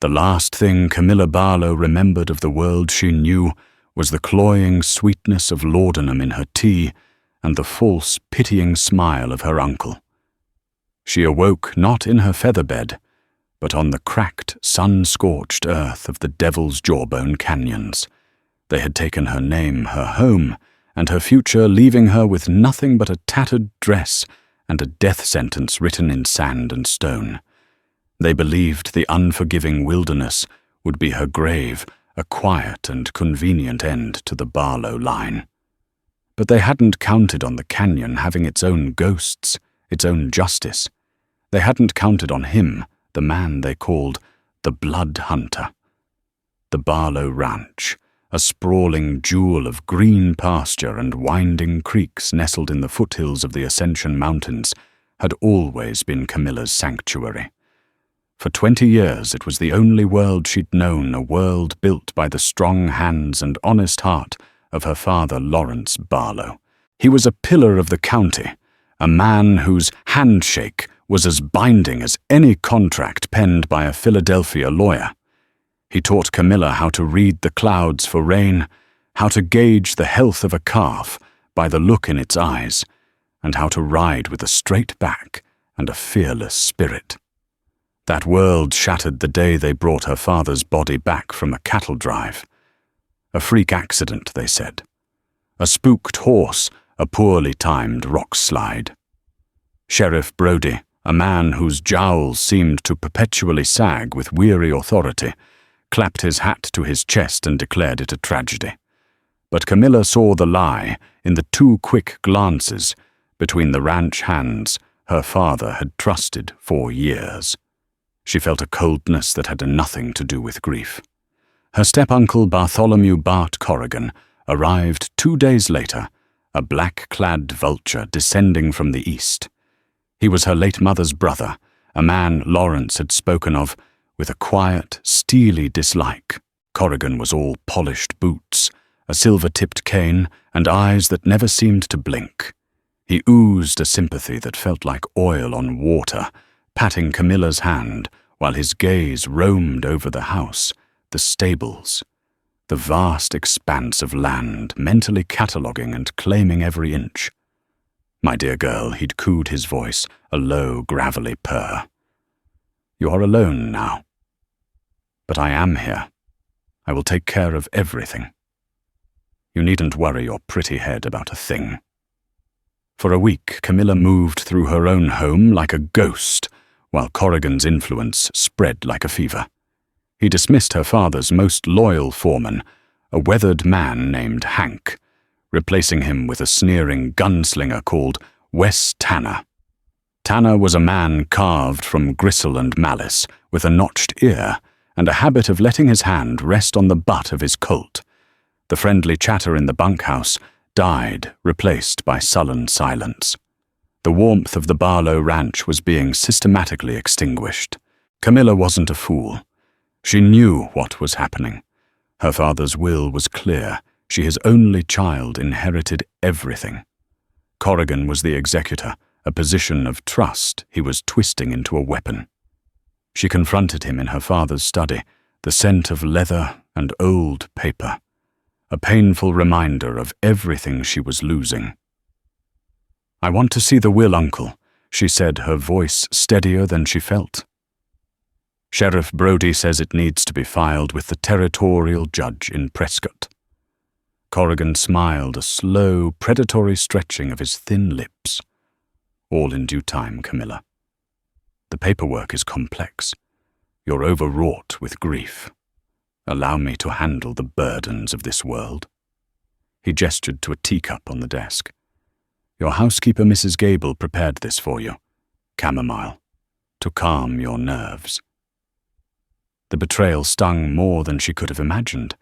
The last thing Camilla Barlow remembered of the world she knew was the cloying sweetness of laudanum in her tea and the false, pitying smile of her uncle. She awoke not in her feather bed, but on the cracked, sun-scorched earth of the Devil's Jawbone canyons. They had taken her name, her home, and her future, leaving her with nothing but a tattered dress and a death sentence written in sand and stone. They believed the unforgiving wilderness would be her grave, a quiet and convenient end to the Barlow line. But they hadn't counted on the canyon having its own ghosts, its own justice. They hadn't counted on him, the man they called the Blood Hunter. The Barlow Ranch, a sprawling jewel of green pasture and winding creeks nestled in the foothills of the Ascension Mountains, had always been Camilla's sanctuary. For 20 years it was the only world she'd known, a world built by the strong hands and honest heart of her father, Lawrence Barlow. He was a pillar of the county, a man whose handshake was as binding as any contract penned by a Philadelphia lawyer. He taught Camilla how to read the clouds for rain, how to gauge the health of a calf by the look in its eyes, and how to ride with a straight back and a fearless spirit. That world shattered the day they brought her father's body back from a cattle drive. A freak accident, they said. A spooked horse, a poorly timed rock slide. Sheriff Brody, a man whose jowls seemed to perpetually sag with weary authority, clapped his hat to his chest and declared it a tragedy. But Camilla saw the lie in the 2 quick glances between the ranch hands her father had trusted for years. She felt a coldness that had nothing to do with grief. Her step-uncle Bartholomew Bart Corrigan arrived 2 days later, a black-clad vulture descending from the east. He was her late mother's brother, a man Lawrence had spoken of with a quiet, steely dislike. Corrigan was all polished boots, a silver-tipped cane, and eyes that never seemed to blink. He oozed a sympathy that felt like oil on water, patting Camilla's hand while his gaze roamed over the house, the stables, the vast expanse of land, mentally cataloguing and claiming every inch. "My dear girl," he'd cooed his voice, a low, gravelly purr. "You are alone now. But I am here. I will take care of everything. You needn't worry your pretty head about a thing." For a week, Camilla moved through her own home like a ghost, while Corrigan's influence spread like a fever. He dismissed her father's most loyal foreman, a weathered man named Hank, replacing him with a sneering gunslinger called Wes Tanner. Tanner was a man carved from gristle and malice, with a notched ear, and a habit of letting his hand rest on the butt of his Colt. The friendly chatter in the bunkhouse died, replaced by sullen silence. The warmth of the Barlow Ranch was being systematically extinguished. Camilla wasn't a fool. She knew what was happening. Her father's will was clear. She, his only child, inherited everything. Corrigan was the executor, a position of trust he was twisting into a weapon. She confronted him in her father's study, the scent of leather and old paper, a painful reminder of everything she was losing. "I want to see the will, Uncle," she said, her voice steadier than she felt. "Sheriff Brody says it needs to be filed with the territorial judge in Prescott." Corrigan smiled, a slow, predatory stretching of his thin lips. "All in due time, Camilla. The paperwork is complex. You're overwrought with grief. Allow me to handle the burdens of this world." He gestured to a teacup on the desk. "Your housekeeper, Mrs. Gable, prepared this for you. Chamomile. To calm your nerves." The betrayal stung more than she could have imagined.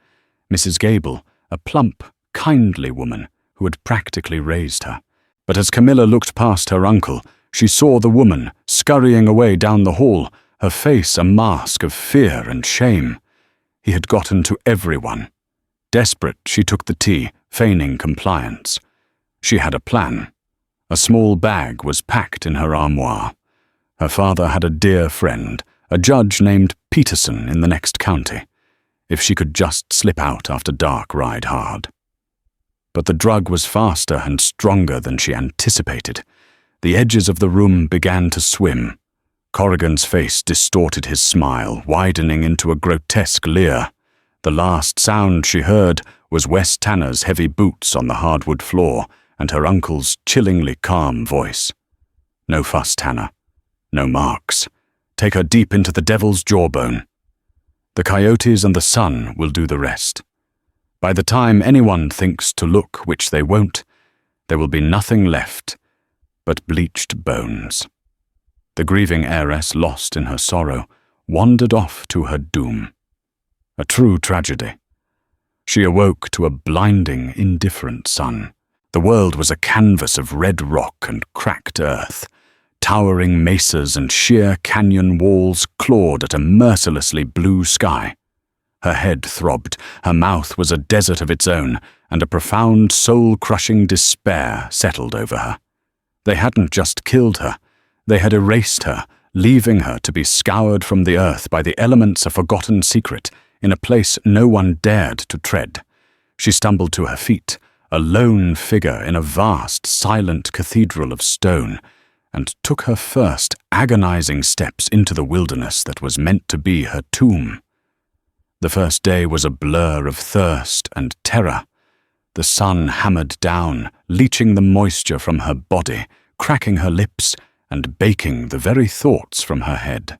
Mrs. Gable, a plump, kindly woman who had practically raised her. But as Camilla looked past her uncle, she saw the woman scurrying away down the hall, her face a mask of fear and shame. He had gotten to everyone. Desperate, she took the tea, feigning compliance. She had a plan. A small bag was packed in her armoire. Her father had a dear friend, a judge named Peterson in the next county, if she could just slip out after dark ride hard. But the drug was faster and stronger than she anticipated. The edges of the room began to swim. Corrigan's face distorted his smile, widening into a grotesque leer. The last sound she heard was Wes Tanner's heavy boots on the hardwood floor and her uncle's chillingly calm voice. "No fuss, Tanner. No marks. Take her deep into the devil's jawbone. The coyotes and the sun will do the rest. By the time anyone thinks to look, which they won't, there will be nothing left but bleached bones." The grieving heiress, lost in her sorrow, wandered off to her doom. A true tragedy. She awoke to a blinding, indifferent sun. The world was a canvas of red rock and cracked earth. Towering mesas and sheer canyon walls clawed at a mercilessly blue sky. Her head throbbed, her mouth was a desert of its own, and a profound, soul-crushing despair settled over her. They hadn't just killed her, they had erased her, leaving her to be scoured from the earth by the elements a forgotten secret, in a place no one dared to tread. She stumbled to her feet, a lone figure in a vast, silent cathedral of stone, and took her first agonizing steps into the wilderness that was meant to be her tomb. The first day was a blur of thirst and terror. The sun hammered down, leaching the moisture from her body, cracking her lips, and baking the very thoughts from her head.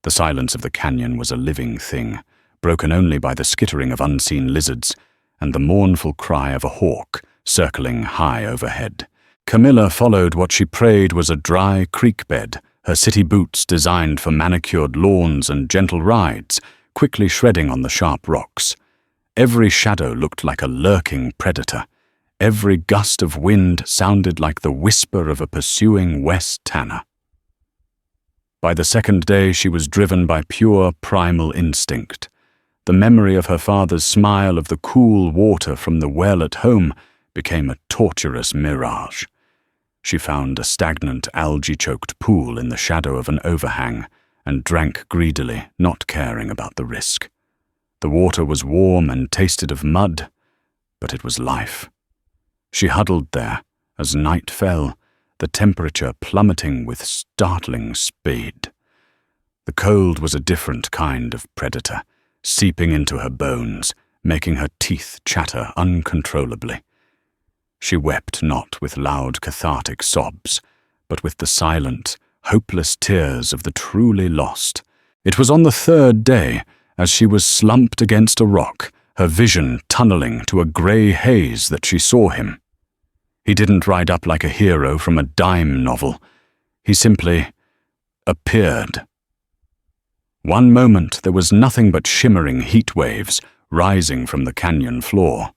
The silence of the canyon was a living thing, broken only by the skittering of unseen lizards and the mournful cry of a hawk circling high overhead. Camilla followed what she prayed was a dry creek bed, her city boots designed for manicured lawns and gentle rides, quickly shredding on the sharp rocks. Every shadow looked like a lurking predator. Every gust of wind sounded like the whisper of a pursuing Wes Tanner. By the second day she was driven by pure primal instinct. The memory of her father's smile of the cool water from the well at home became a torturous mirage. She found a stagnant, algae-choked pool in the shadow of an overhang and drank greedily, not caring about the risk. The water was warm and tasted of mud, but it was life. She huddled there as night fell, the temperature plummeting with startling speed. The cold was a different kind of predator, seeping into her bones, making her teeth chatter uncontrollably. She wept not with loud cathartic sobs, but with the silent, hopeless tears of the truly lost. It was on the third day, as she was slumped against a rock, her vision tunneling to a grey haze, that she saw him. He didn't ride up like a hero from a dime novel. He simply appeared. One moment there was nothing but shimmering heat waves rising from the canyon floor.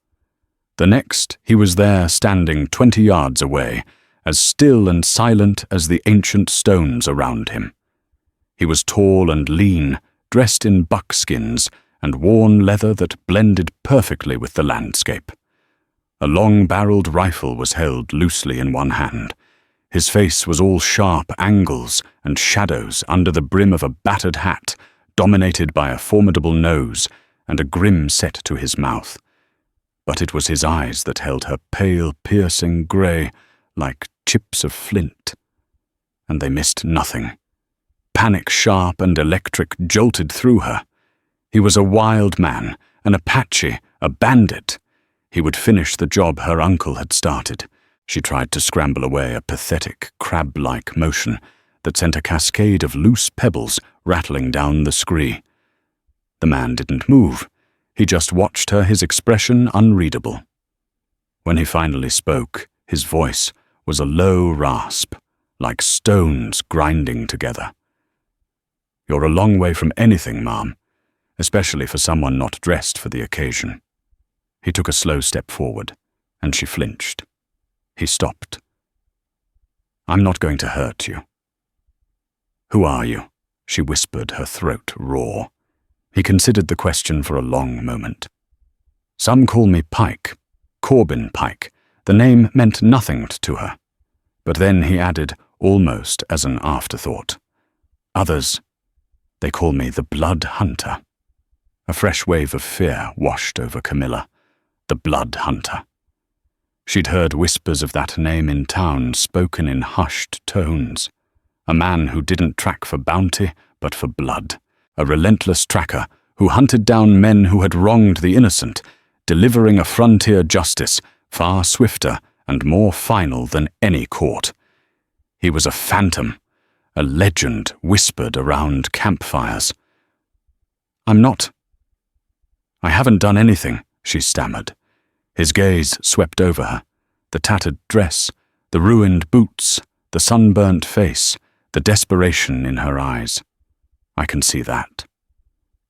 The next, he was there standing 20 yards away, as still and silent as the ancient stones around him. He was tall and lean, dressed in buckskins and worn leather that blended perfectly with the landscape. A long-barreled rifle was held loosely in one hand. His face was all sharp angles and shadows under the brim of a battered hat, dominated by a formidable nose and a grim set to his mouth. But it was his eyes that held her pale, piercing grey, like chips of flint. And they missed nothing. Panic sharp and electric jolted through her. He was a wild man, an Apache, a bandit. He would finish the job her uncle had started. She tried to scramble away a pathetic, crab-like motion that sent a cascade of loose pebbles rattling down the scree. The man didn't move. He just watched her, his expression unreadable. When he finally spoke, his voice was a low rasp, like stones grinding together. "You're a long way from anything, ma'am, especially for someone not dressed for the occasion." He took a slow step forward, and she flinched. He stopped. "I'm not going to hurt you." "Who are you?" she whispered, her throat raw. He considered the question for a long moment. "Some call me Pike, Corbin Pike." The name meant nothing to her. But then he added, almost as an afterthought, "Others They call me the Blood Hunter." A fresh wave of fear washed over Camilla. The Blood Hunter. She'd heard whispers of that name in town, spoken in hushed tones. A man who didn't track for bounty, but for blood. A relentless tracker who hunted down men who had wronged the innocent, delivering a frontier justice far swifter and more final than any court. He was a phantom, a legend whispered around campfires. I haven't done anything," she stammered. His gaze swept over her. The tattered dress, the ruined boots, the sunburnt face, the desperation in her eyes. "I can see that.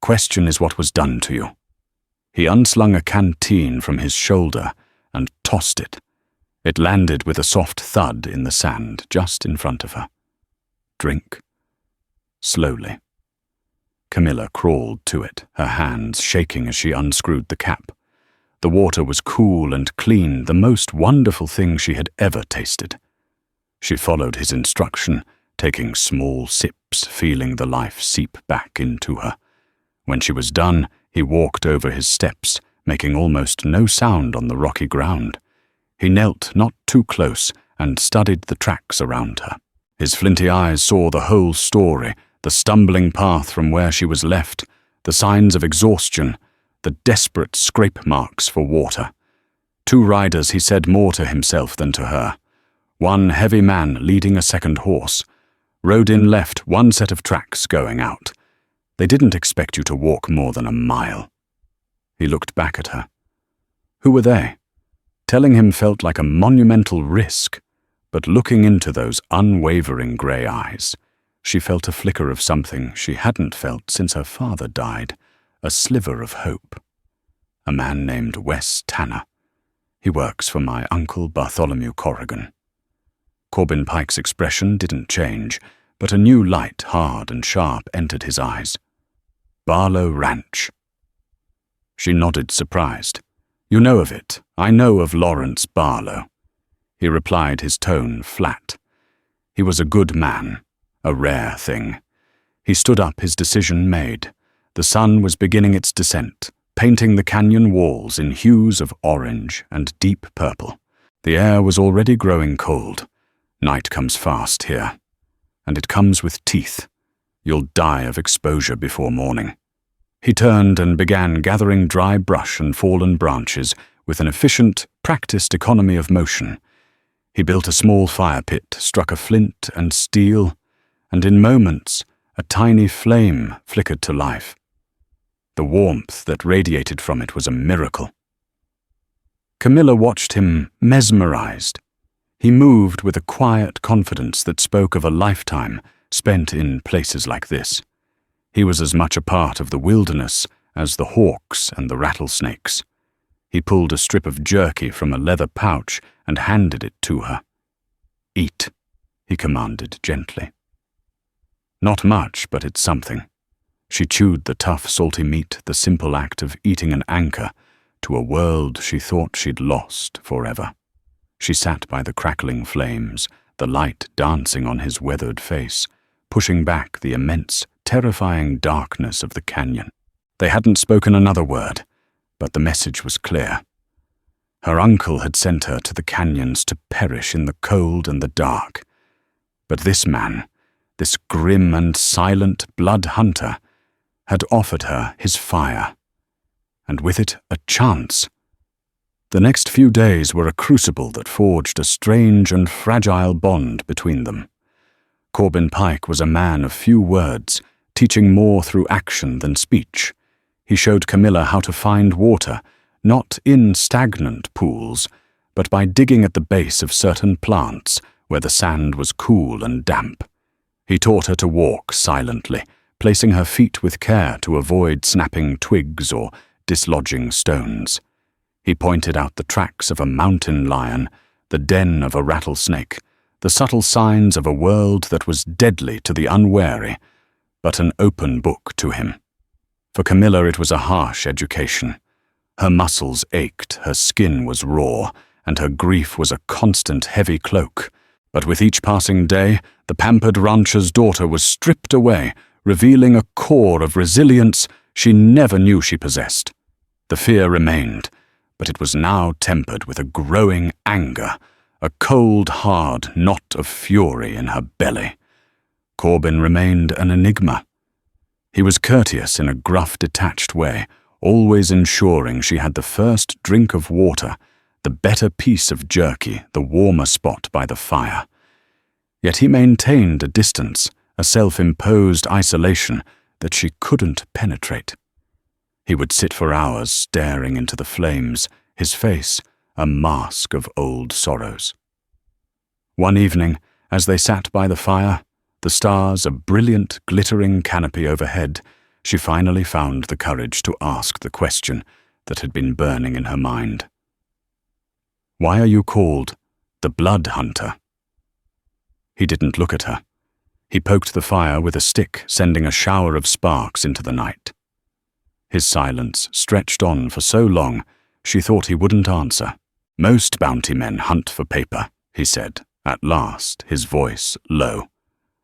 Question is what was done to you." He unslung a canteen from his shoulder and tossed it. It landed with a soft thud in the sand just in front of her. "Drink." Slowly. Camilla crawled to it, her hands shaking as she unscrewed the cap. The water was cool and clean, the most wonderful thing she had ever tasted. She followed his instruction, taking small sips, feeling the life seep back into her. When she was done, he walked over his steps, making almost no sound on the rocky ground. He knelt not too close and studied the tracks around her. His flinty eyes saw the whole story, the stumbling path from where she was left, the signs of exhaustion, the desperate scrape marks for water. 2 riders, he said more to himself than to her. One heavy man leading a second horse. Rode in left, 1 set of tracks going out. They didn't expect you to walk more than a mile. He looked back at her. Who were they? Telling him felt like a monumental risk, but looking into those unwavering grey eyes, she felt a flicker of something she hadn't felt since her father died, a sliver of hope. A man named Wes Tanner. He works for my uncle Bartholomew Corrigan. Corbin Pike's expression didn't change, but a new light, hard and sharp, entered his eyes. Barlow Ranch. She nodded, surprised. "You know of it. I know of Lawrence Barlow." He replied, his tone flat. He was a good man, a rare thing. He stood up, his decision made. The sun was beginning its descent, painting the canyon walls in hues of orange and deep purple. The air was already growing cold. Night comes fast here, and it comes with teeth. You'll die of exposure before morning. He turned and began gathering dry brush and fallen branches with an efficient, practiced economy of motion. He built a small fire pit, struck a flint and steel, and in moments a tiny flame flickered to life. The warmth that radiated from it was a miracle. Camilla watched him, mesmerized. He moved with a quiet confidence that spoke of a lifetime spent in places like this. He was as much a part of the wilderness as the hawks and the rattlesnakes. He pulled a strip of jerky from a leather pouch and handed it to her. "Eat," he commanded gently. Not much, but it's something. She chewed the tough, salty meat, the simple act of eating an anchor to a world she thought she'd lost forever. She sat by the crackling flames, the light dancing on his weathered face, pushing back the immense, terrifying darkness of the canyon. They hadn't spoken another word, but the message was clear. Her uncle had sent her to the canyons to perish in the cold and the dark. But this man, this grim and silent blood hunter, had offered her his fire, and with it a chance. The next few days were a crucible that forged a strange and fragile bond between them. Corbin Pike was a man of few words, teaching more through action than speech. He showed Camilla how to find water, not in stagnant pools, but by digging at the base of certain plants where the sand was cool and damp. He taught her to walk silently, placing her feet with care to avoid snapping twigs or dislodging stones. He pointed out the tracks of a mountain lion, the den of a rattlesnake, the subtle signs of a world that was deadly to the unwary, but an open book to him. For Camilla it was a harsh education. Her muscles ached, her skin was raw, and her grief was a constant heavy cloak. But with each passing day, the pampered rancher's daughter was stripped away, revealing a core of resilience she never knew she possessed. The fear remained, but it was now tempered with a growing anger, a cold, hard knot of fury in her belly. Corbin remained an enigma. He was courteous in a gruff, detached way, always ensuring she had the first drink of water, the better piece of jerky, the warmer spot by the fire. Yet he maintained a distance, a self-imposed isolation that she couldn't penetrate. He would sit for hours staring into the flames, his face a mask of old sorrows. One evening, as they sat by the fire, the stars a brilliant, glittering canopy overhead, she finally found the courage to ask the question that had been burning in her mind. "Why are you called the Blood Hunter?" He didn't look at her. He poked the fire with a stick, sending a shower of sparks into the night. His silence stretched on for so long, she thought he wouldn't answer. "Most bounty men hunt for paper," he said, at last, his voice low.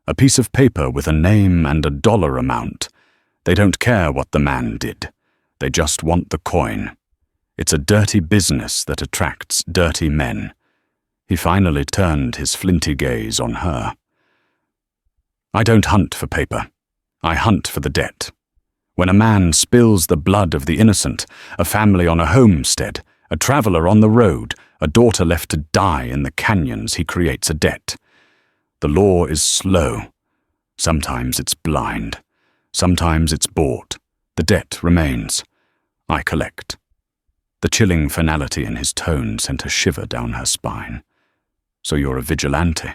"A piece of paper with a name and a dollar amount. They don't care what the man did. They just want the coin. It's a dirty business that attracts dirty men." He finally turned his flinty gaze on her. "I don't hunt for paper. I hunt for the debt. When a man spills the blood of the innocent, a family on a homestead, a traveler on the road, a daughter left to die in the canyons, he creates a debt. The law is slow. Sometimes it's blind. Sometimes it's bought. The debt remains. I collect." The chilling finality in his tone sent a shiver down her spine. "So you're a vigilante?"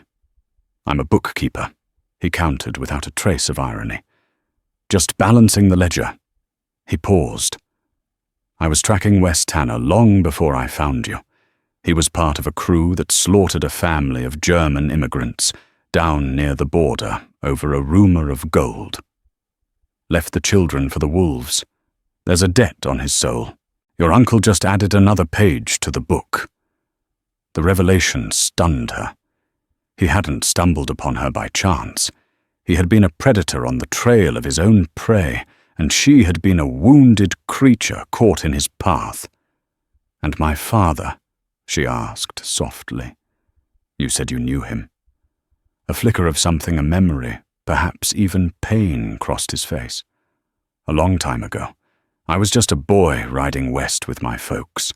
"I'm a bookkeeper," he countered without a trace of irony. "Just balancing the ledger." He paused. "I was tracking Wes Tanner long before I found you. He was part of a crew that slaughtered a family of German immigrants down near the border over a rumor of gold. Left the children for the wolves. There's a debt on his soul. Your uncle just added another page to the book." The revelation stunned her. He hadn't stumbled upon her by chance. He had been a predator on the trail of his own prey, and she had been a wounded creature caught in his path. "And my father?" she asked softly. "You said you knew him." A flicker of something, a memory, perhaps even pain, crossed his face. "A long time ago. I was just a boy riding west with my folks.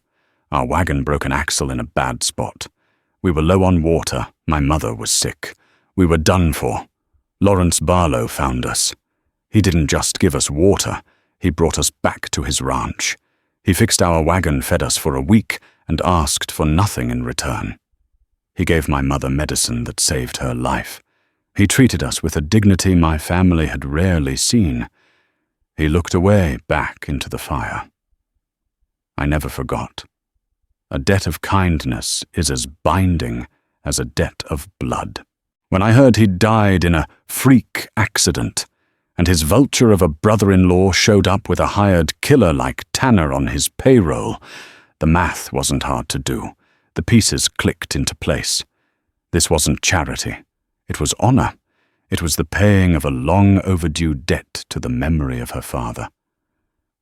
Our wagon broke an axle in a bad spot. We were low on water. My mother was sick. We were done for. Lawrence Barlow found us. He didn't just give us water. He brought us back to his ranch. He fixed our wagon, fed us for a week, and asked for nothing in return. He gave my mother medicine that saved her life. He treated us with a dignity my family had rarely seen. He looked away back into the fire. I never forgot. A debt of kindness is as binding as a debt of blood. When I heard he'd died in a freak accident, and his vulture of a brother-in-law showed up with a hired killer like Tanner on his payroll, the math wasn't hard to do. The pieces clicked into place. This wasn't charity. It was honor. It was the paying of a long-overdue debt to the memory of her father.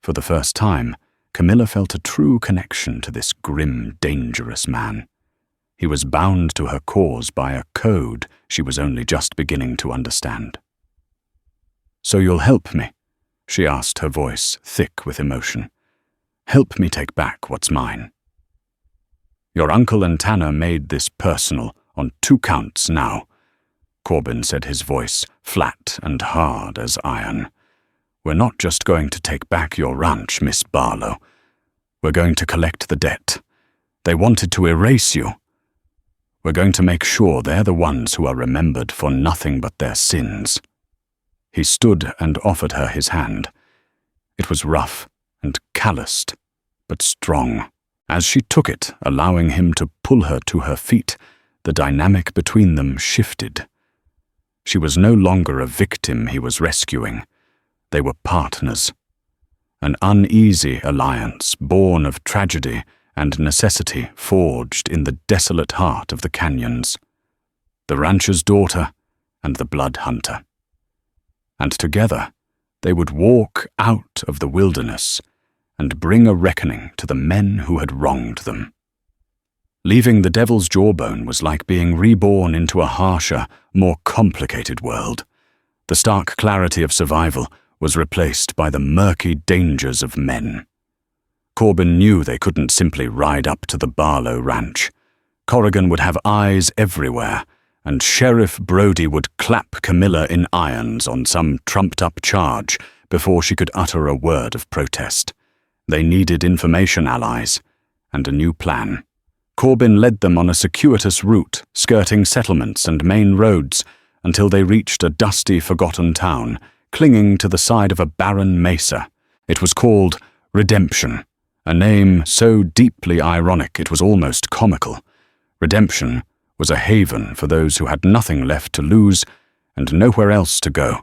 For the first time, Camilla felt a true connection to this grim, dangerous man. He was bound to her cause by a code she was only just beginning to understand. "So you'll help me?" she asked, her voice thick with emotion. "Help me take back what's mine." "Your uncle and Tanner made this personal on 2 counts now," Corbin said, his voice flat and hard as iron. "We're not just going to take back your ranch, Miss Barlow. We're going to collect the debt. They wanted to erase you. We're going to make sure they're the ones who are remembered for nothing but their sins." He stood and offered her his hand. It was rough and calloused, but strong. As she took it, allowing him to pull her to her feet, the dynamic between them shifted. She was no longer a victim he was rescuing. They were partners. An uneasy alliance born of tragedy and necessity forged in the desolate heart of the canyons. The rancher's daughter and the blood hunter. and together they would walk out of the wilderness and bring a reckoning to the men who had wronged them. Leaving the Devil's Jawbone was like being reborn into a harsher, more complicated world. The stark clarity of survival was replaced by the murky dangers of men. Corbin knew they couldn't simply ride up to the Barlow Ranch. Corrigan would have eyes everywhere, and Sheriff Brody would clap Camilla in irons on some trumped-up charge before she could utter a word of protest. They needed information allies, and a new plan. Corbin led them on a circuitous route, skirting settlements and main roads, until they reached a dusty, forgotten town, clinging to the side of a barren mesa. It was called Redemption, a name so deeply ironic it was almost comical. Redemption was a haven for those who had nothing left to lose and nowhere else to go.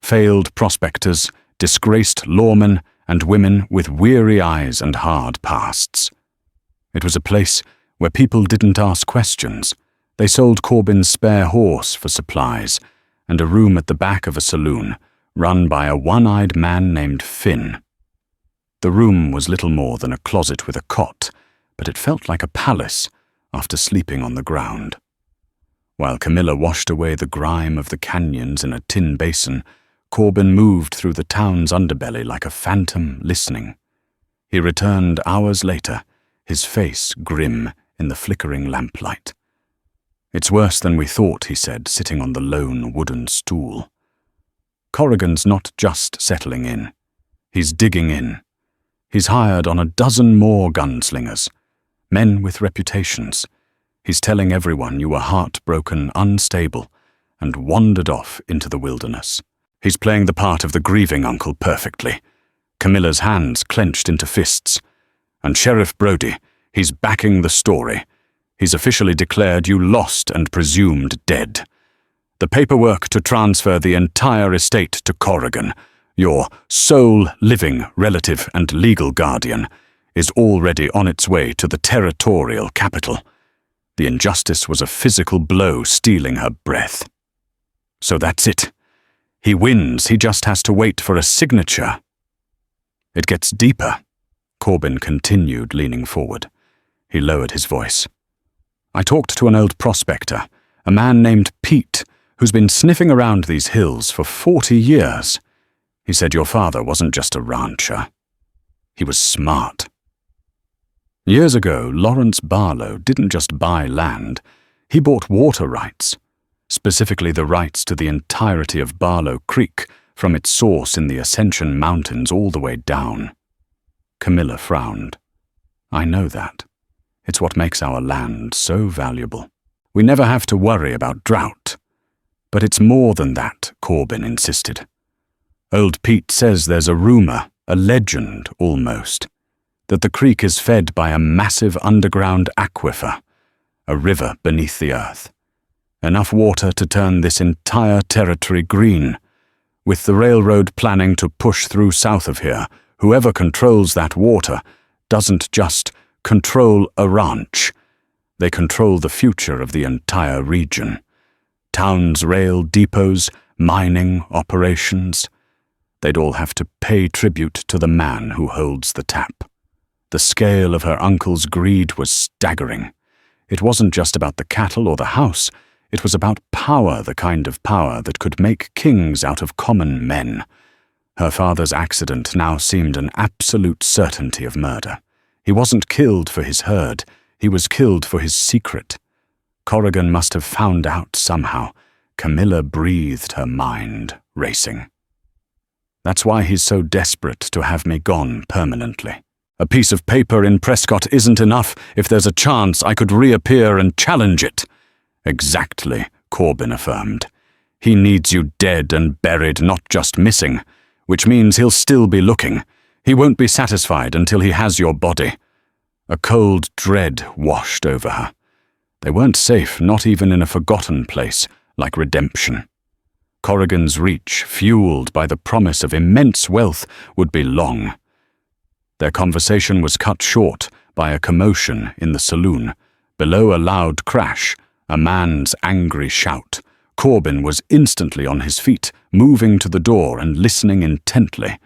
Failed prospectors, disgraced lawmen, and women with weary eyes and hard pasts. It was a place where people didn't ask questions. They sold Corbin's spare horse for supplies and a room at the back of a saloon run by a one-eyed man named Finn. The room was little more than a closet with a cot, but it felt like a palace after sleeping on the ground. While Camilla washed away the grime of the canyons in a tin basin, Corbin moved through the town's underbelly like a phantom listening. He returned hours later, his face grim in the flickering lamplight. "It's worse than we thought," he said, sitting on the lone wooden stool. "Corrigan's not just settling in. He's digging in. He's hired on a dozen more gunslingers, men with reputations. He's telling everyone you were heartbroken, unstable, and wandered off into the wilderness. He's playing the part of the grieving uncle perfectly." Camilla's hands clenched into fists. "And Sheriff Brody, he's backing the story. He's officially declared you lost and presumed dead. The paperwork to transfer the entire estate to Corrigan, your sole living relative and legal guardian, is already on its way to the territorial capital." The injustice was a physical blow stealing her breath. "So that's it. He wins, he just has to wait for a signature." "It gets deeper," Corbin continued, leaning forward. He lowered his voice. "I talked to an old prospector, a man named Pete, who's been sniffing around these hills for 40 years. He said your father wasn't just a rancher. He was smart." Years ago, Lawrence Barlow didn't just buy land, he bought water rights, specifically the rights to the entirety of Barlow Creek from its source in the Ascension Mountains all the way down. Camilla frowned. "I know that. It's what makes our land so valuable. We never have to worry about drought. But it's more than that," Corbin insisted. "Old Pete says there's a rumor, a legend almost, that the creek is fed by a massive underground aquifer, a river beneath the earth. Enough water to turn this entire territory green. With the railroad planning to push through south of here, whoever controls that water doesn't just control a ranch. They control the future of the entire region. Towns, rail depots, mining operations. They'd all have to pay tribute to the man who holds the tap." The scale of her uncle's greed was staggering. It wasn't just about the cattle or the house. It was about power, the kind of power that could make kings out of common men. Her father's accident now seemed an absolute certainty of murder. He wasn't killed for his herd. He was killed for his secret. Corrigan must have found out somehow. Camilla breathed, her mind racing. "That's why he's so desperate to have me gone permanently. A piece of paper in Prescott isn't enough if there's a chance I could reappear and challenge it." "Exactly," Corbin affirmed. "He needs you dead and buried, not just missing, which means he'll still be looking. He won't be satisfied until he has your body." A cold dread washed over her. They weren't safe, not even in a forgotten place like Redemption. Corrigan's reach, fueled by the promise of immense wealth, would be long. Their conversation was cut short by a commotion in the saloon. Below a loud crash, a man's angry shout. Corbin was instantly on his feet, moving to the door and listening intently.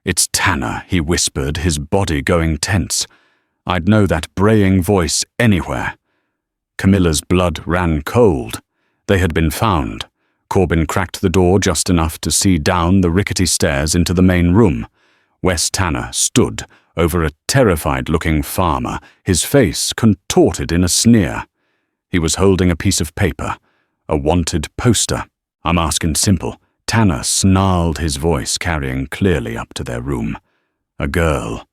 "It's Tanner," he whispered, his body going tense. "I'd know that braying voice anywhere." Camilla's blood ran cold. They had been found. Corbin cracked the door just enough to see down the rickety stairs into the main room. Wes Tanner stood over a terrified-looking farmer, his face contorted in a sneer. He was holding a piece of paper, a wanted poster. "I'm asking simple." Tanner snarled, his voice carrying clearly up to their room. "A girl.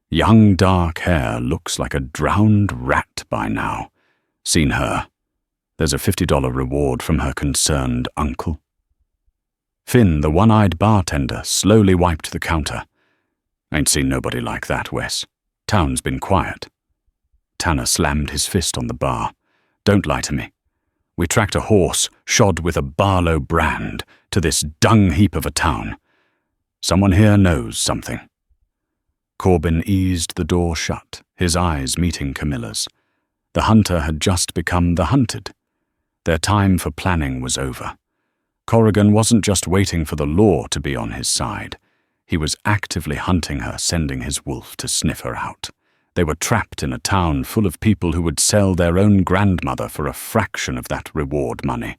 Young dark hair, looks like a drowned rat by now. Seen her. There's a $50 reward from her concerned uncle." Finn, the one-eyed bartender, slowly wiped the counter. "Ain't seen nobody like that, Wes. Town's been quiet." Tanner slammed his fist on the bar. "Don't lie to me. We tracked a horse, shod with a Barlow brand, to this dung heap of a town. Someone here knows something." Corbin eased the door shut, his eyes meeting Camilla's. The hunter had just become the hunted. Their time for planning was over. Corrigan wasn't just waiting for the law to be on his side. He was actively hunting her, sending his wolf to sniff her out. They were trapped in a town full of people who would sell their own grandmother for a fraction of that reward money.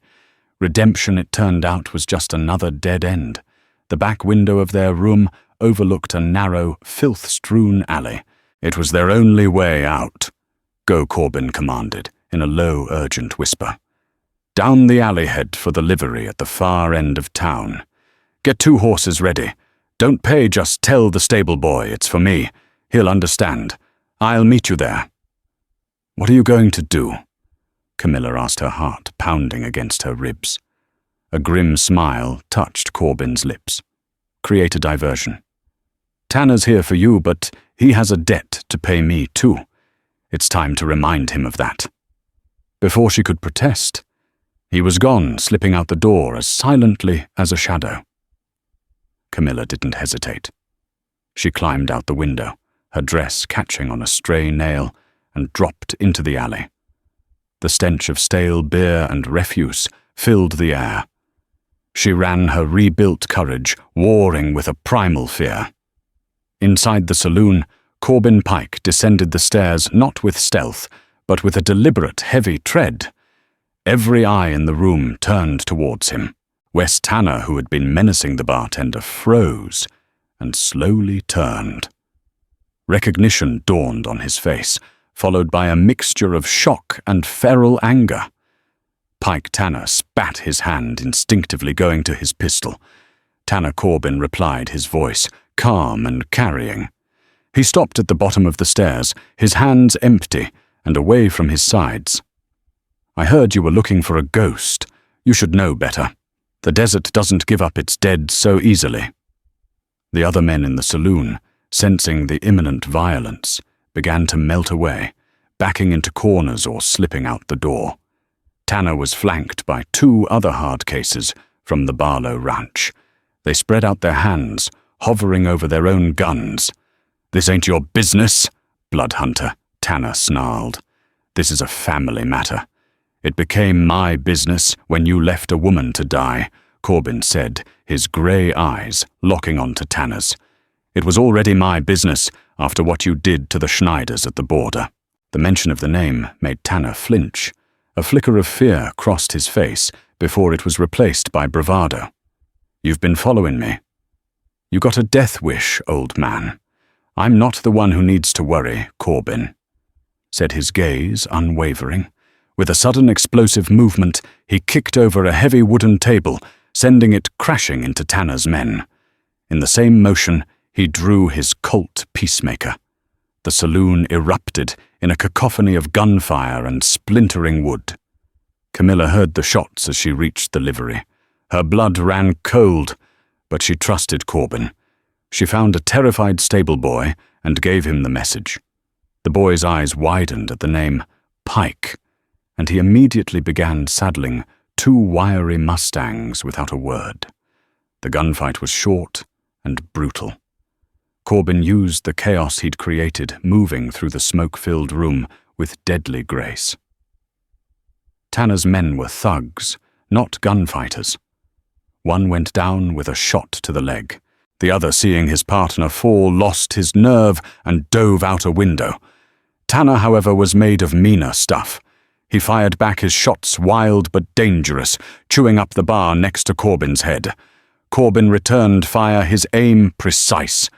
Redemption, it turned out, was just another dead end. The back window of their room overlooked a narrow, filth-strewn alley. It was their only way out. "Go," Corbin commanded, in a low, urgent whisper. "Down the alley head for the livery at the far end of town. Get 2 horses ready. Don't pay, just tell the stable boy it's for me. He'll understand. I'll meet you there." "What are you going to do?" Camilla asked, her heart pounding against her ribs. A grim smile touched Corbin's lips. "Create a diversion. Tanner's here for you, but he has a debt to pay me too. It's time to remind him of that." Before she could protest, he was gone, slipping out the door as silently as a shadow. Camilla didn't hesitate. She climbed out the window, her dress catching on a stray nail, and dropped into the alley. The stench of stale beer and refuse filled the air. She ran, her rebuilt courage warring with a primal fear. Inside the saloon, Corbin Pike descended the stairs not with stealth, but with a deliberate, heavy tread. Every eye in the room turned towards him. Wes Tanner, who had been menacing the bartender, froze and slowly turned. Recognition dawned on his face, followed by a mixture of shock and feral anger. Pike Tanner spat his hand, instinctively going to his pistol. Tanner Corbin replied, his voice calm and carrying. He stopped at the bottom of the stairs, his hands empty and away from his sides. "I heard you were looking for a ghost. You should know better. The desert doesn't give up its dead so easily." The other men in the saloon, sensing the imminent violence, began to melt away, backing into corners or slipping out the door. Tanner was flanked by 2 other hard cases from the Barlow ranch. They spread out their hands, hovering over their own guns. "This ain't your business, blood hunter," Tanner snarled. "This is a family matter." "It became my business when you left a woman to die," Corbin said, his grey eyes locking onto Tanner's. "It was already my business after what you did to the Schneiders at the border." The mention of the name made Tanner flinch. A flicker of fear crossed his face before it was replaced by bravado. "You've been following me. You got a death wish, old man. I'm not the one who needs to worry, Corbin," said his gaze unwavering. With a sudden explosive movement, he kicked over a heavy wooden table, sending it crashing into Tanner's men. In the same motion, he drew his Colt peacemaker. The saloon erupted in a cacophony of gunfire and splintering wood. Camilla heard the shots as she reached the livery. Her blood ran cold, but she trusted Corbin. She found a terrified stable boy and gave him the message. The boy's eyes widened at the name Pike, and he immediately began saddling 2 wiry mustangs without a word. The gunfight was short and brutal. Corbin used the chaos he'd created, moving through the smoke-filled room with deadly grace. Tanner's men were thugs, not gunfighters. One went down with a shot to the leg. The other, seeing his partner fall, lost his nerve and dove out a window. Tanner, however, was made of meaner stuff. He fired back his shots, wild but dangerous, chewing up the bar next to Corbin's head. Corbin returned fire, his aim precise.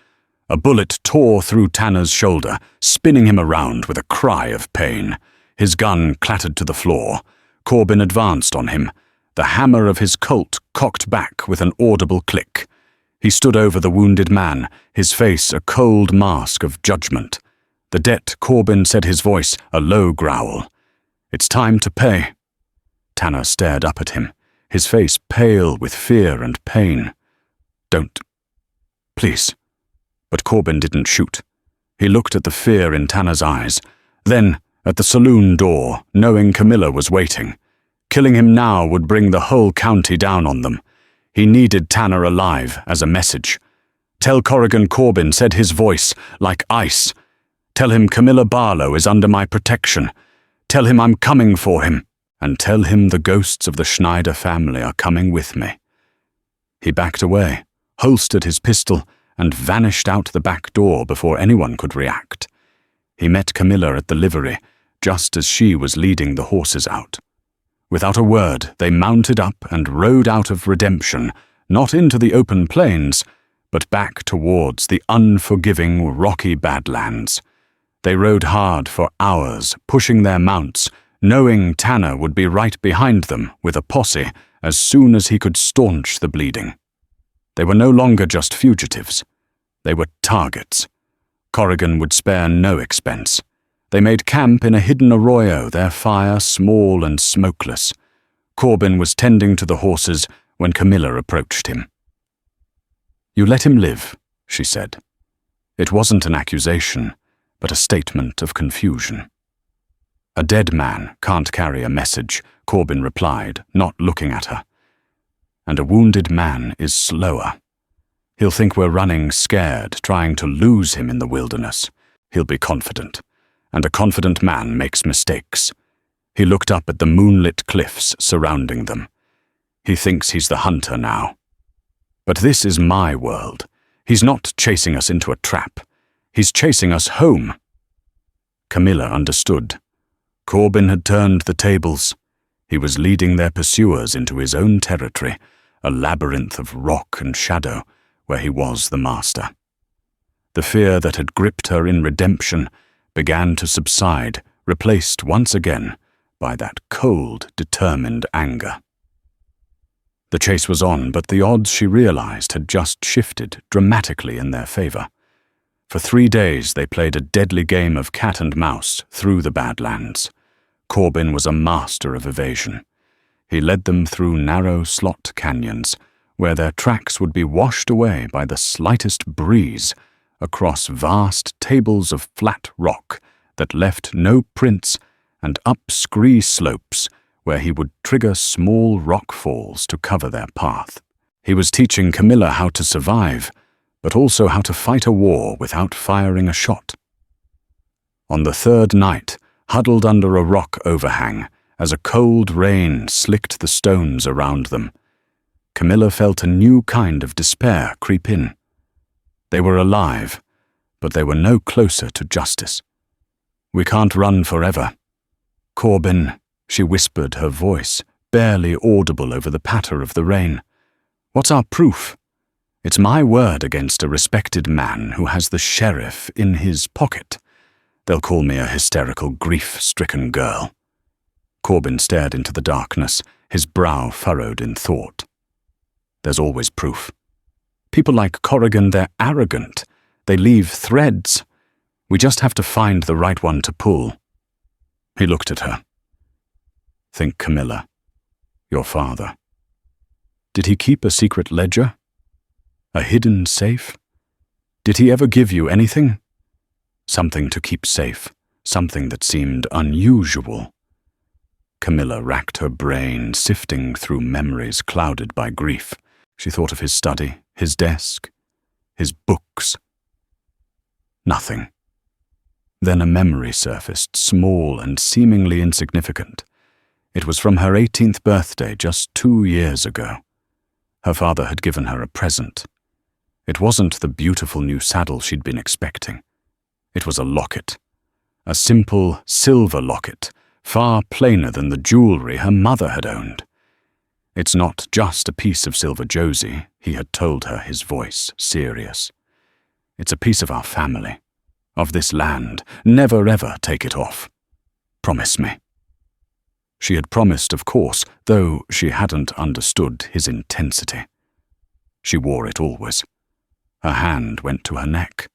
A bullet tore through Tanner's shoulder, spinning him around with a cry of pain. His gun clattered to the floor. Corbin advanced on him. The hammer of his Colt cocked back with an audible click. He stood over the wounded man, his face a cold mask of judgment. The debt, Corbin said, his voice a low growl. "It's time to pay." Tanner stared up at him, his face pale with fear and pain. "Don't. Please." But Corbin didn't shoot. He looked at the fear in Tanner's eyes, then at the saloon door, knowing Camilla was waiting. Killing him now would bring the whole county down on them. He needed Tanner alive as a message. "Tell Corrigan," Corbin said, his voice like ice. "Tell him Camilla Barlow is under my protection. Tell him I'm coming for him. And tell him the ghosts of the Schneider family are coming with me." He backed away, holstered his pistol, and vanished out the back door before anyone could react. He met Camilla at the livery, just as she was leading the horses out. Without a word, they mounted up and rode out of Redemption, not into the open plains, but back towards the unforgiving, rocky Badlands. They rode hard for hours, pushing their mounts, knowing Tanner would be right behind them with a posse as soon as he could staunch the bleeding. They were no longer just fugitives. They were targets. Corrigan would spare no expense. They made camp in a hidden arroyo, their fire small and smokeless. Corbin was tending to the horses when Camilla approached him. "You let him live," she said. It wasn't an accusation, but a statement of confusion. "A dead man can't carry a message," Corbin replied, not looking at her. "And a wounded man is slower. He'll think we're running scared, trying to lose him in the wilderness. He'll be confident, and a confident man makes mistakes." He looked up at the moonlit cliffs surrounding them. "He thinks he's the hunter now. But this is my world. He's not chasing us into a trap. He's chasing us home." Camilla understood. Corbin had turned the tables. He was leading their pursuers into his own territory, a labyrinth of rock and shadow, where he was the master. The fear that had gripped her in Redemption began to subside, replaced once again by that cold, determined anger. The chase was on, but the odds, she realized, had just shifted dramatically in their favor. For 3 days they played a deadly game of cat and mouse through the Badlands. Corbin was a master of evasion. He led them through narrow slot canyons, where their tracks would be washed away by the slightest breeze, across vast tables of flat rock that left no prints, and up scree slopes where he would trigger small rock falls to cover their path. He was teaching Camilla how to survive, but also how to fight a war without firing a shot. On the 3rd night, huddled under a rock overhang, as a cold rain slicked the stones around them, Camilla felt a new kind of despair creep in. They were alive, but they were no closer to justice. "We can't run forever. Corbin," she whispered, her voice barely audible over the patter of the rain. "What's our proof? It's my word against a respected man who has the sheriff in his pocket. They'll call me a hysterical, grief-stricken girl." Corbin stared into the darkness, his brow furrowed in thought. "There's always proof. People like Corrigan, they're arrogant. They leave threads. We just have to find the right one to pull." He looked at her. "Think Camilla. Your father. Did he keep a secret ledger? A hidden safe? Did he ever give you anything? Something to keep safe, something that seemed unusual." Camilla racked her brain, sifting through memories clouded by grief. She thought of his study, his desk, his books. Nothing. Then a memory surfaced, small and seemingly insignificant. It was from her 18th birthday just 2 years ago. Her father had given her a present. It wasn't the beautiful new saddle she'd been expecting. It was a locket. A simple silver locket, far plainer than the jewelry her mother had owned. "It's not just a piece of silver, Josie," he had told her, his voice serious. "It's a piece of our family, of this land. Never ever take it off. Promise me." She had promised, of course, though she hadn't understood his intensity. She wore it always. Her hand went to her neck.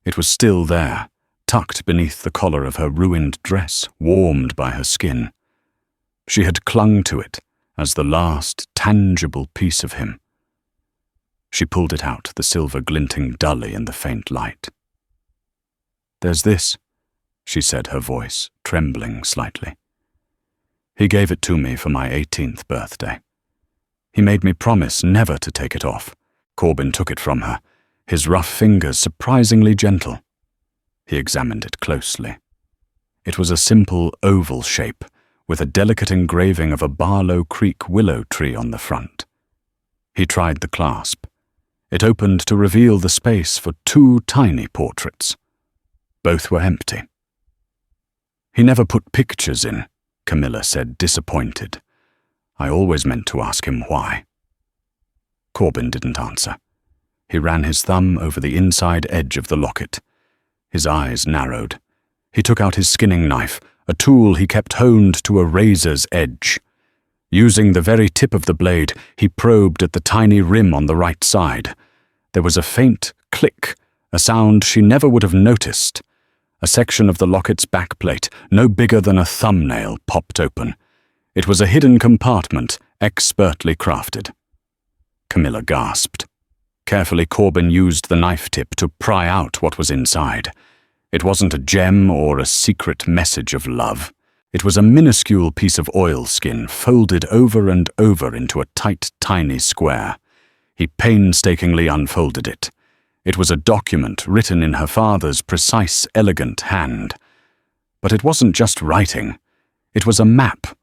It was still there, tucked beneath the collar of her ruined dress, warmed by her skin. She had clung to it as the last tangible piece of him. She pulled it out, the silver glinting dully in the faint light. "There's this," she said, her voice trembling slightly. "He gave it to me for my 18th birthday. He made me promise never to take it off." Corbin took it from her, his rough fingers surprisingly gentle. He examined it closely. It was a simple oval shape, with a delicate engraving of a Barlow Creek willow tree on the front. He tried the clasp. It opened to reveal the space for 2 tiny portraits. Both were empty. "He never put pictures in," Camilla said, disappointed. "I always meant to ask him why." Corbin didn't answer. He ran his thumb over the inside edge of the locket. His eyes narrowed. He took out his skinning knife, a tool he kept honed to a razor's edge. Using the very tip of the blade, he probed at the tiny rim on the right side. There was a faint click, a sound she never would have noticed. A section of the locket's backplate, no bigger than a thumbnail, popped open. It was a hidden compartment, expertly crafted. Camilla gasped. Carefully, Corbin used the knife tip to pry out what was inside. It wasn't a gem or a secret message of love. It was a minuscule piece of oilskin folded over and over into a tight, tiny square. He painstakingly unfolded it. It was a document written in her father's precise, elegant hand. But it wasn't just writing. It was a map,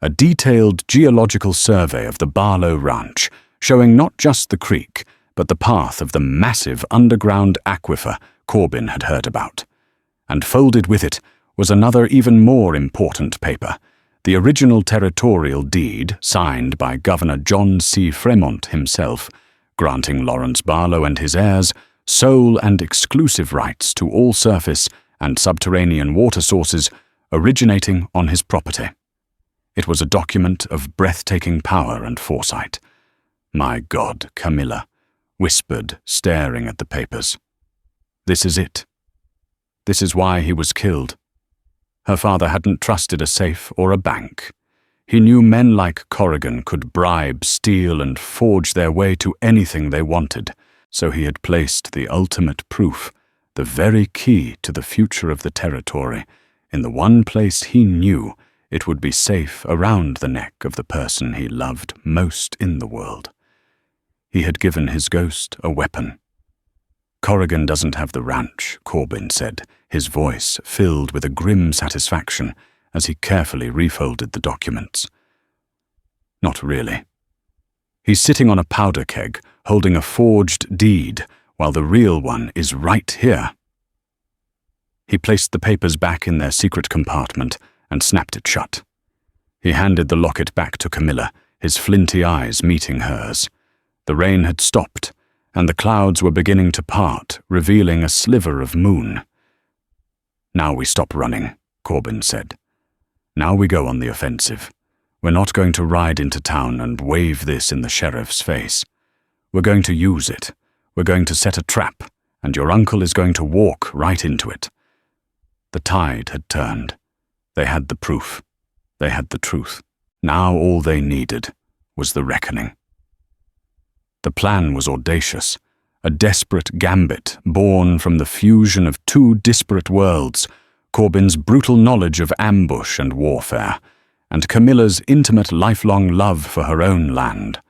a detailed geological survey of the Barlow Ranch, showing not just the creek, but the path of the massive underground aquifer Corbin had heard about. And folded with it was another even more important paper, the original territorial deed signed by Governor John C. Fremont himself, granting Lawrence Barlow and his heirs sole and exclusive rights to all surface and subterranean water sources originating on his property. It was a document of breathtaking power and foresight. "My God," Camilla whispered, staring at the papers. "This is it. This is why he was killed." Her father hadn't trusted a safe or a bank. He knew men like Corrigan could bribe, steal, and forge their way to anything they wanted, so he had placed the ultimate proof, the very key to the future of the territory, in the one place he knew it would be safe around the neck of the person he loved most in the world. He had given his ghost a weapon. "Corrigan doesn't have the ranch," Corbin said, his voice filled with a grim satisfaction as he carefully refolded the documents. "Not really. He's sitting on a powder keg, holding a forged deed, while the real one is right here." He placed the papers back in their secret compartment and snapped it shut. He handed the locket back to Camilla, his flinty eyes meeting hers. The rain had stopped, and the clouds were beginning to part, revealing a sliver of moon. "Now we stop running," Corbin said. "Now we go on the offensive. We're not going to ride into town and wave this in the sheriff's face. We're going to use it. We're going to set a trap, and your uncle is going to walk right into it." The tide had turned. They had the proof. They had the truth. Now all they needed was the reckoning. The plan was audacious, a desperate gambit born from the fusion of 2 disparate worlds, Corbin's brutal knowledge of ambush and warfare, and Camilla's intimate lifelong love for her own land.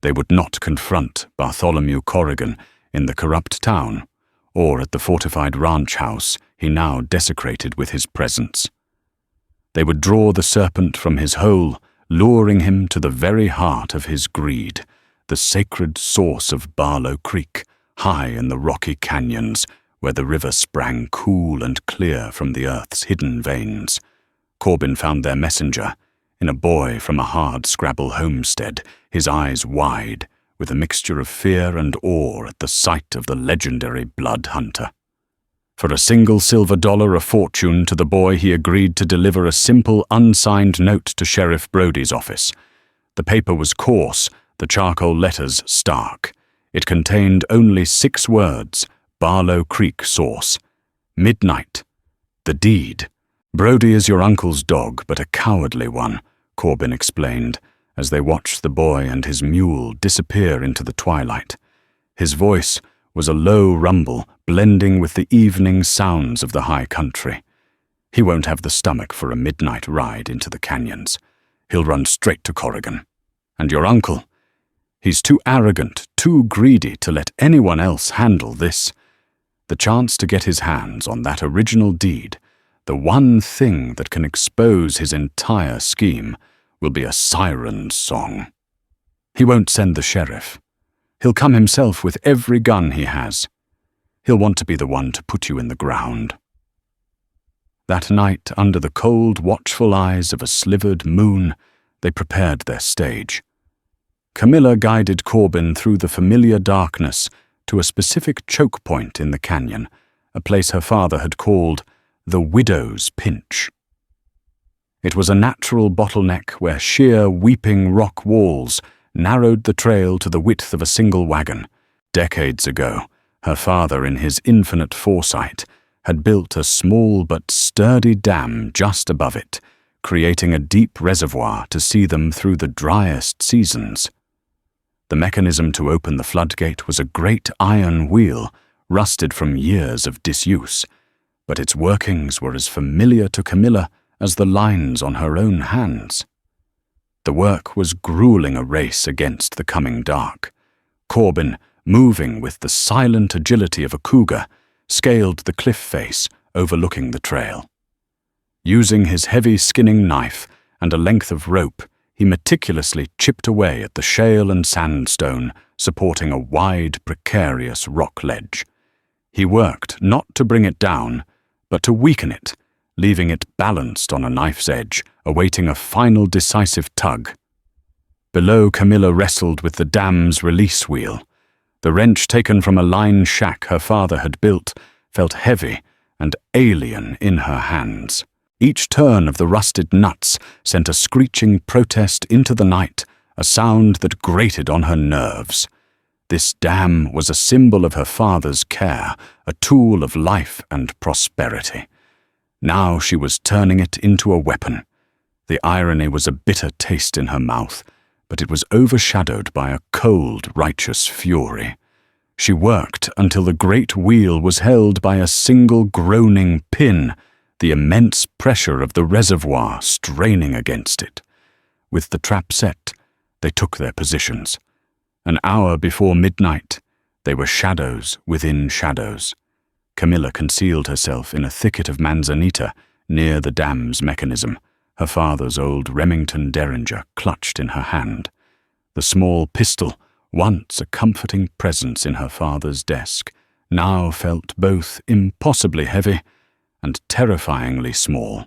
They would not confront Bartholomew Corrigan in the corrupt town, or at the fortified ranch house he now desecrated with his presence. They would draw the serpent from his hole, luring him to the very heart of his greed, the sacred source of Barlow Creek, high in the rocky canyons where the river sprang cool and clear from the earth's hidden veins. Corbin found their messenger, in a boy from a hard-scrabble homestead, his eyes wide, with a mixture of fear and awe at the sight of the legendary blood hunter. For a single silver dollar a fortune to the boy, he agreed to deliver a simple, unsigned note to Sheriff Brody's office. The paper was coarse, the charcoal letters stark. It contained only 6 words: Barlow Creek source. Midnight. The deed. Brody is your uncle's dog, but a cowardly one, Corbin explained, as they watched the boy and his mule disappear into the twilight. His voice was a low rumble, blending with the evening sounds of the high country. He won't have the stomach for a midnight ride into the canyons. He'll run straight to Corrigan. And your uncle? He's too arrogant, too greedy to let anyone else handle this. The chance to get his hands on that original deed, the one thing that can expose his entire scheme, will be a siren's song. He won't send the sheriff. He'll come himself with every gun he has. He'll want to be the one to put you in the ground. That night, under the cold, watchful eyes of a slivered moon, they prepared their stage. Camilla guided Corbin through the familiar darkness to a specific choke point in the canyon, a place her father had called the Widow's Pinch. It was a natural bottleneck where sheer, weeping rock walls narrowed the trail to the width of a single wagon. Decades ago, her father, in his infinite foresight, had built a small but sturdy dam just above it, creating a deep reservoir to see them through the driest seasons. The mechanism to open the floodgate was a great iron wheel, rusted from years of disuse, but its workings were as familiar to Camilla as the lines on her own hands. The work was grueling a race against the coming dark. Corbin, moving with the silent agility of a cougar, scaled the cliff face overlooking the trail. Using his heavy skinning knife and a length of rope, he meticulously chipped away at the shale and sandstone supporting a wide, precarious rock ledge. He worked not to bring it down, but to weaken it, leaving it balanced on a knife's edge, awaiting a final decisive tug. Below, Camilla wrestled with the dam's release wheel. The wrench taken from a line shack her father had built felt heavy and alien in her hands. Each turn of the rusted nuts sent a screeching protest into the night, a sound that grated on her nerves. This dam was a symbol of her father's care, a tool of life and prosperity. Now she was turning it into a weapon. The irony was a bitter taste in her mouth, but it was overshadowed by a cold, righteous fury. She worked until the great wheel was held by a single groaning pin, the immense pressure of the reservoir straining against it. With the trap set, they took their positions. An hour before midnight, they were shadows within shadows. Camilla concealed herself in a thicket of manzanita near the dam's mechanism, her father's old Remington Derringer clutched in her hand. The small pistol, once a comforting presence in her father's desk, now felt both impossibly heavy and terrifyingly small.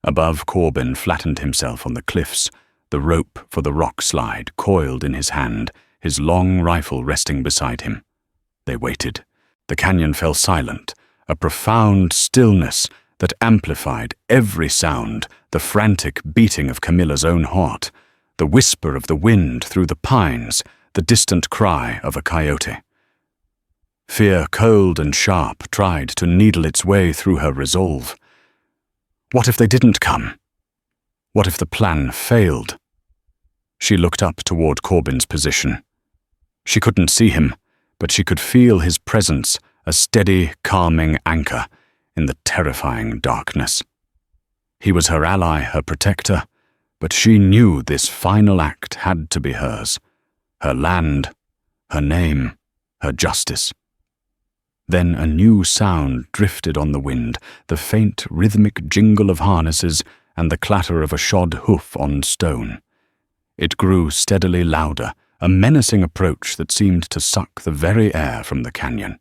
Above, Corbin flattened himself on the cliffs, the rope for the rock slide coiled in his hand, his long rifle resting beside him. They waited. The canyon fell silent, a profound stillness that amplified every sound, the frantic beating of Camilla's own heart, the whisper of the wind through the pines, the distant cry of a coyote. Fear, cold and sharp, tried to needle its way through her resolve. What if they didn't come? What if the plan failed? She looked up toward Corbin's position. She couldn't see him, but she could feel his presence, a steady, calming anchor in the terrifying darkness. He was her ally, her protector, but she knew this final act had to be hers. Her land, her name, her justice. Then a new sound drifted on the wind, the faint, rhythmic jingle of harnesses and the clatter of a shod hoof on stone. It grew steadily louder, a menacing approach that seemed to suck the very air from the canyon.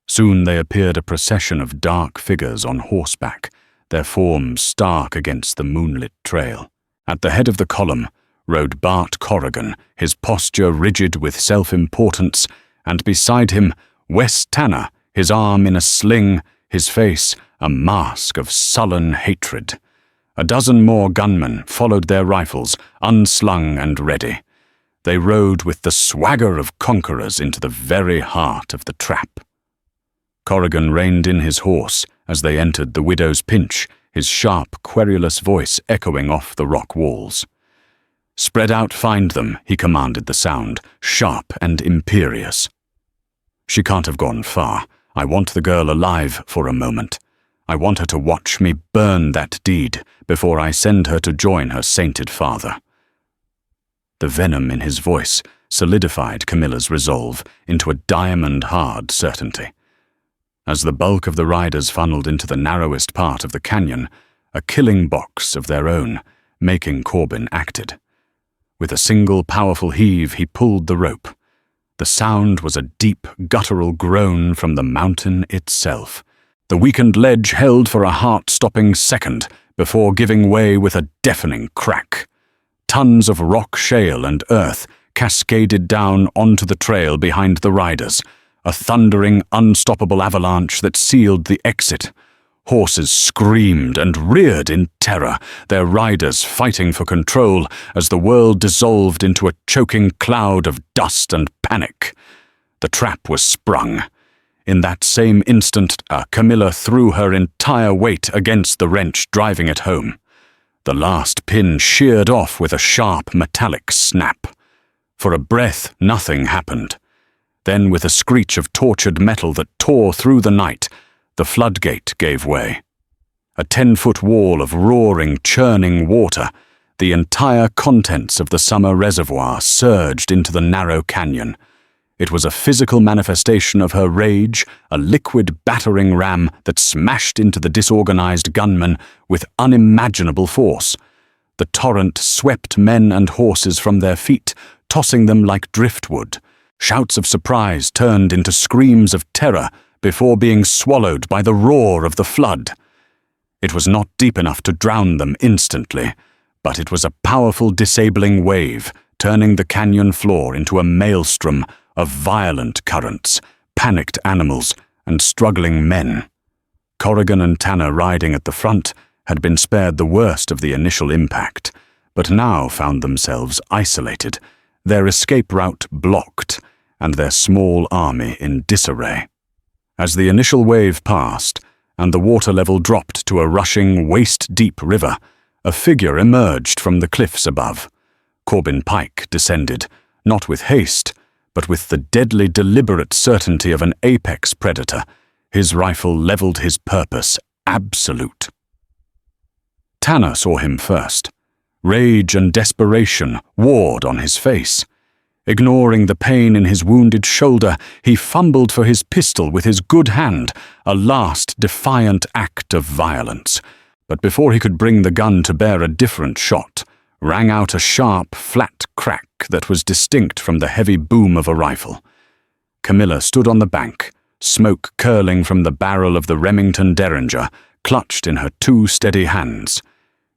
Soon they appeared a procession of dark figures on horseback, their forms stark against the moonlit trail. At the head of the column rode Bart Corrigan, his posture rigid with self-importance, and beside him Wes Tanner, his arm in a sling, his face a mask of sullen hatred. A dozen more gunmen followed their rifles, unslung and ready. They rode with the swagger of conquerors into the very heart of the trap. Corrigan reined in his horse as they entered the Widow's Pinch, his sharp, querulous voice echoing off the rock walls. "Spread out, find them," he commanded the sound, sharp and imperious. "She can't have gone far. I want the girl alive for a moment. I want her to watch me burn that deed before I send her to join her sainted father." The venom in his voice solidified Camilla's resolve into a diamond-hard certainty. As the bulk of the riders funneled into the narrowest part of the canyon, a killing box of their own, making Corbin acted. With a single powerful heave, he pulled the rope. The sound was a deep, guttural groan from the mountain itself. The weakened ledge held for a heart-stopping second before giving way with a deafening crack. Tons of rock shale and earth cascaded down onto the trail behind the riders, a thundering, unstoppable avalanche that sealed the exit. Horses screamed and reared in terror, their riders fighting for control as the world dissolved into a choking cloud of dust and panic. The trap was sprung. In that same instant, Camilla threw her entire weight against the wrench, driving it home. The last pin sheared off with a sharp, metallic snap. For a breath, nothing happened. Then, with a screech of tortured metal that tore through the night, the floodgate gave way. A 10-foot wall of roaring, churning water, the entire contents of the summer reservoir surged into the narrow canyon. It was a physical manifestation of her rage, a liquid battering ram that smashed into the disorganized gunmen with unimaginable force. The torrent swept men and horses from their feet, tossing them like driftwood. Shouts of surprise turned into screams of terror before being swallowed by the roar of the flood. It was not deep enough to drown them instantly, but it was a powerful disabling wave, turning the canyon floor into a maelstrom of violent currents, panicked animals, and struggling men. Corrigan and Tanner, riding at the front, had been spared the worst of the initial impact, but now found themselves isolated, their escape route blocked, and their small army in disarray. As the initial wave passed, and the water level dropped to a rushing, waist-deep river, a figure emerged from the cliffs above. Corbin Pike descended, not with haste, but with the deadly deliberate certainty of an apex predator. His rifle leveled, his purpose absolute. Tanner saw him first. Rage and desperation warred on his face. Ignoring the pain in his wounded shoulder, he fumbled for his pistol with his good hand, a last defiant act of violence. But before he could bring the gun to bear, a different shot rang out, a sharp, flat crack that was distinct from the heavy boom of a rifle. Camilla stood on the bank, smoke curling from the barrel of the Remington Derringer, clutched in her two steady hands.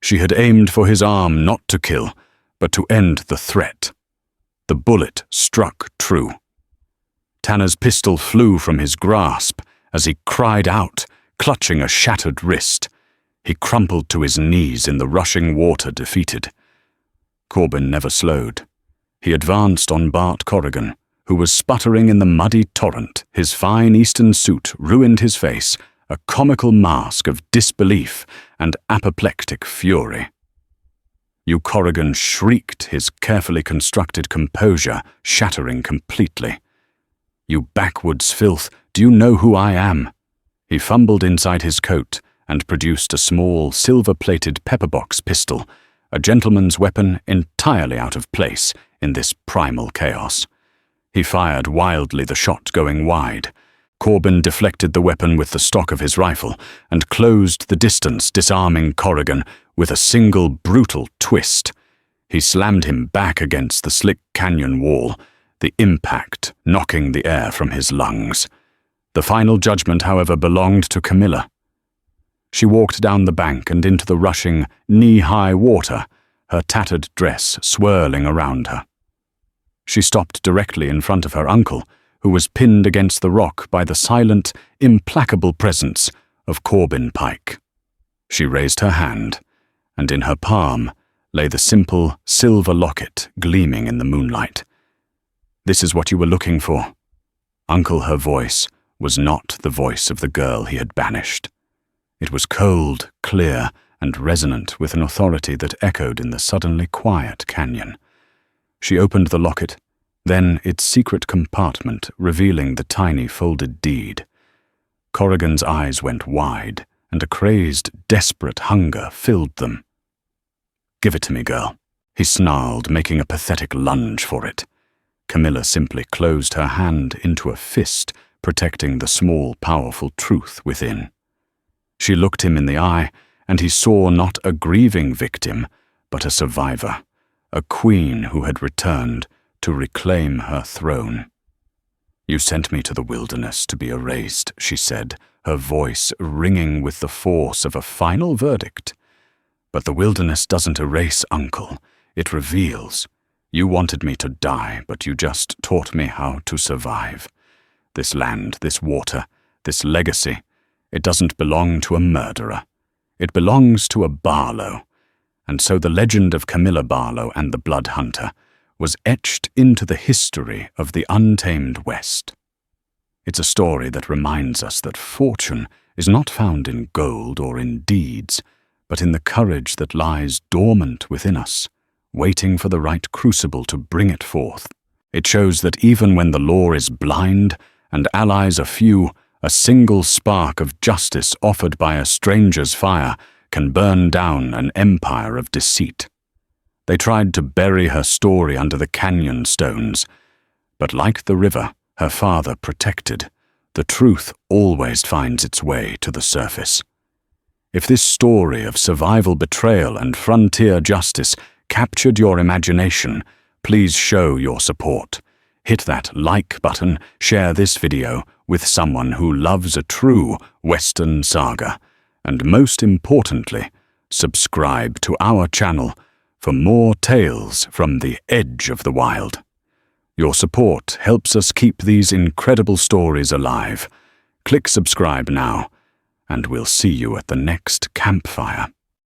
She had aimed for his arm not to kill, but to end the threat. The bullet struck true. Tanner's pistol flew from his grasp as he cried out, clutching a shattered wrist. He crumpled to his knees in the rushing water, defeated. Corbin never slowed. He advanced on Bart Corrigan, who was sputtering in the muddy torrent. His fine eastern suit ruined his face, a comical mask of disbelief and apoplectic fury. You Corrigan shrieked, his carefully constructed composure shattering completely. "You backwoods filth, do you know who I am?" He fumbled inside his coat and produced a small, silver-plated pepperbox pistol, a gentleman's weapon entirely out of place in this primal chaos. He fired wildly, the shot going wide. Corbin deflected the weapon with the stock of his rifle and closed the distance, disarming Corrigan with a single brutal twist. He slammed him back against the slick canyon wall, the impact knocking the air from his lungs. The final judgment, however, belonged to Camilla. She walked down the bank and into the rushing, knee-high water, her tattered dress swirling around her. She stopped directly in front of her uncle, who was pinned against the rock by the silent, implacable presence of Corbin Pike. She raised her hand, and in her palm lay the simple silver locket gleaming in the moonlight. "This is what you were looking for." Uncle, her voice was not the voice of the girl he had banished. It was cold, clear, and resonant with an authority that echoed in the suddenly quiet canyon. She opened the locket, then its secret compartment revealing the tiny folded deed. Corrigan's eyes went wide, and a crazed, desperate hunger filled them. "Give it to me, girl," he snarled, making a pathetic lunge for it. Camilla simply closed her hand into a fist, protecting the small, powerful truth within. She looked him in the eye, and he saw not a grieving victim, but a survivor, a queen who had returned to reclaim her throne. "You sent me to the wilderness to be erased," she said, her voice ringing with the force of a final verdict. "But the wilderness doesn't erase, Uncle. It reveals. You wanted me to die, but you just taught me how to survive. This land, this water, this legacy, it doesn't belong to a murderer. It belongs to a Barlow." And so the legend of Camilla Barlow and the Blood Hunter was etched into the history of the untamed West. It's a story that reminds us that fortune is not found in gold or in deeds, but in the courage that lies dormant within us, waiting for the right crucible to bring it forth. It shows that even when the law is blind and allies are few, a single spark of justice offered by a stranger's fire can burn down an empire of deceit. They tried to bury her story under the canyon stones, but like the river her father protected, the truth always finds its way to the surface. If this story of survival, betrayal, and frontier justice captured your imagination, please show your support. Hit that like button, share this video with someone who loves a true Western saga, and most importantly, subscribe to our channel for more tales from the edge of the wild. Your support helps us keep these incredible stories alive. Click subscribe now, and we'll see you at the next campfire.